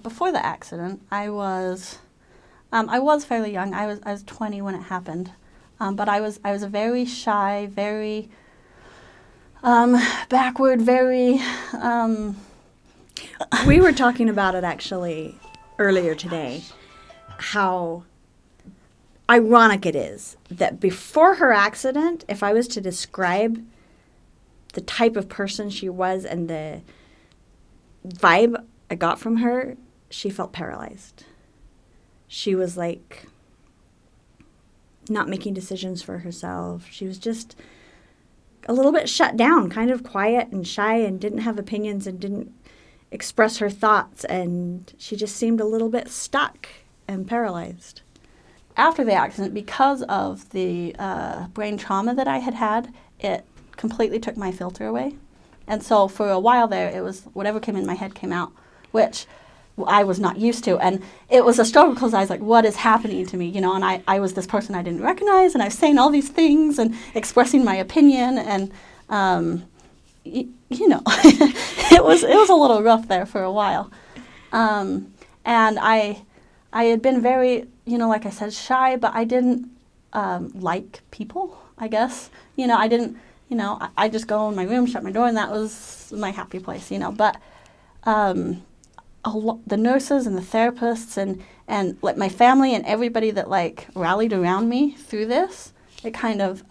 before the accident, I was fairly young. I was 20 when it happened, but I was a very shy, very backward, very. We were talking about it actually earlier today, how ironic it is that before her accident, if I was to describe the type of person she was and the vibe I got from her, she felt paralyzed. She was like not making decisions for herself. She was just a little bit shut down, kind of quiet and shy, and didn't have opinions and didn't express her thoughts, and she just seemed a little bit stuck and paralyzed. After the accident, because of the brain trauma that I had, it completely took my filter away. And so for a while there, it was whatever came in my head came out, which I was not used to. And it was a struggle because I was like, what is happening to me? You know, and I was this person I didn't recognize, and I was saying all these things and expressing my opinion, and you know, it was a little rough there for a while. And I had been very, you know, like I said, shy, but I didn't like people, I guess. You know, I didn't, you know, I just go in my room, shut my door, and that was my happy place, you know. But the nurses and the therapists and like my family and everybody that like rallied around me through this, it kind of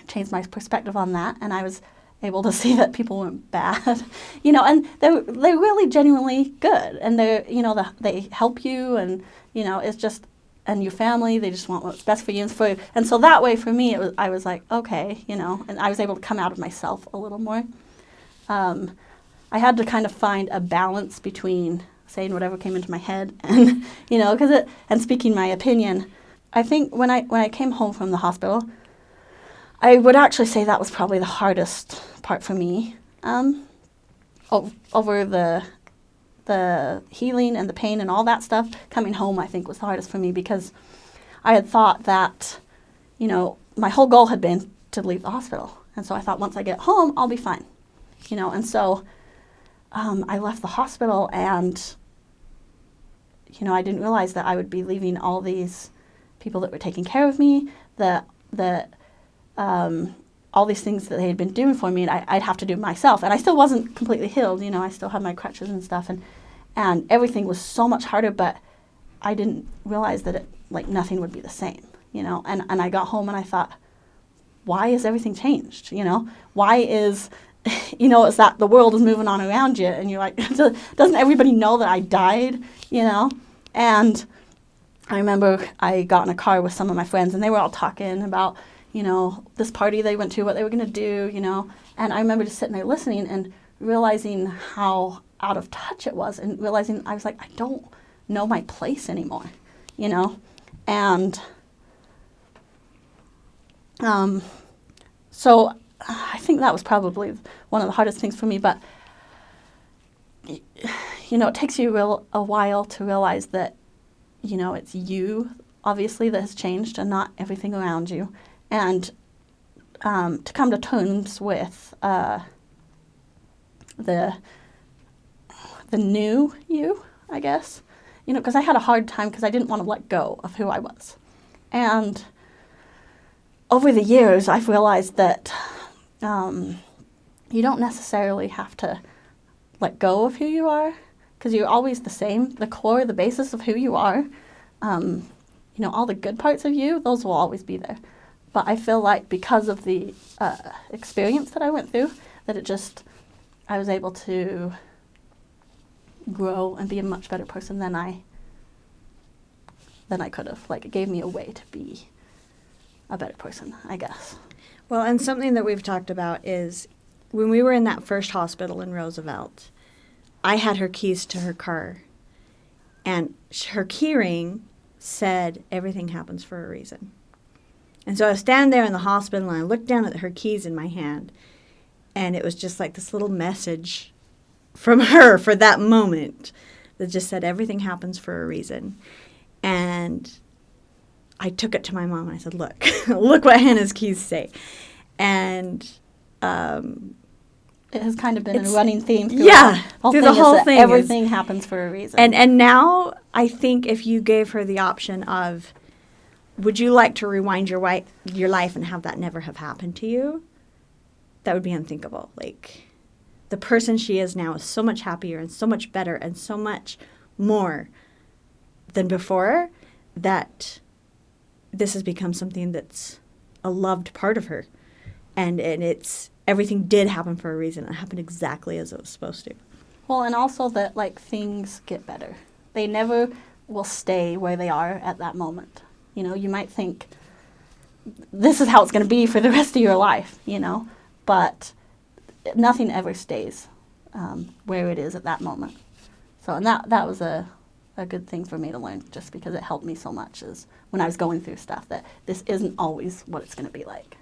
changed my perspective on that, and I was able to see that people weren't bad, you know, and they're really genuinely good, and they're, you know, they help you, and, you know, it's just, and your family, they just want what's best for you, and so that way for me, I was like, okay, you know, and I was able to come out of myself a little more. I had to kind of find a balance between saying whatever came into my head and, you know, and speaking my opinion. I think when I came home from the hospital, I would actually say that was probably the hardest part for me, over the healing and the pain and all that stuff. Coming home, I think, was the hardest for me because I had thought that, you know, my whole goal had been to leave the hospital. And so I thought once I get home, I'll be fine, you know. And so I left the hospital, and, you know, I didn't realize that I would be leaving all these people that were taking care of me, all these things that they had been doing for me, and I'd have to do myself. And I still wasn't completely healed, you know, I still had my crutches and stuff, and everything was so much harder, but I didn't realize that nothing would be the same, you know. And I got home and I thought, why is everything changed, you know? Why is, you know, it's that the world is moving on around you, and you're like, doesn't everybody know that I died, you know? And I remember I got in a car with some of my friends, and they were all talking about, you know, this party they went to, what they were going to do, you know. And I remember just sitting there listening and realizing how out of touch it was, and realizing I was like, I don't know my place anymore, you know. And so I think that was probably one of the hardest things for me. But, you know, it takes you a while to realize that, you know, it's you, obviously, that has changed and not everything around you. And to come to terms with the new you, I guess, you know, because I had a hard time because I didn't want to let go of who I was. And over the years, I've realized that you don't necessarily have to let go of who you are, because you're always the same. The core, the basis of who you are, you know, all the good parts of you, those will always be there. But I feel like because of the experience that I went through, that I was able to grow and be a much better person than I could have. Like, it gave me a way to be a better person, I guess. Well, and something that we've talked about is when we were in that first hospital in Roosevelt, I had her keys to her car, and her key ring said, "Everything happens for a reason." And so I was standing there in the hospital, and I looked down at her keys in my hand, and it was just like this little message from her for that moment that just said, "Everything happens for a reason." And I took it to my mom, and I said, look, look what Hannah's keys say. And it has kind of been a It's- running theme through yeah, through the whole is that thing is- everything happens for a reason. And now I think if you gave her the option of, would you like to rewind your life and have that never have happened to you? That would be unthinkable. Like, the person she is now is so much happier and so much better and so much more than before, that this has become something that's a loved part of her. And it's, everything did happen for a reason. It happened exactly as it was supposed to. Well, and also that, like, things get better. They never will stay where they are at that moment. You know, you might think this is how it's going to be for the rest of your life, you know, but nothing ever stays where it is at that moment. So, and that was a good thing for me to learn, just because it helped me so much, is when I was going through stuff, that this isn't always what it's going to be like.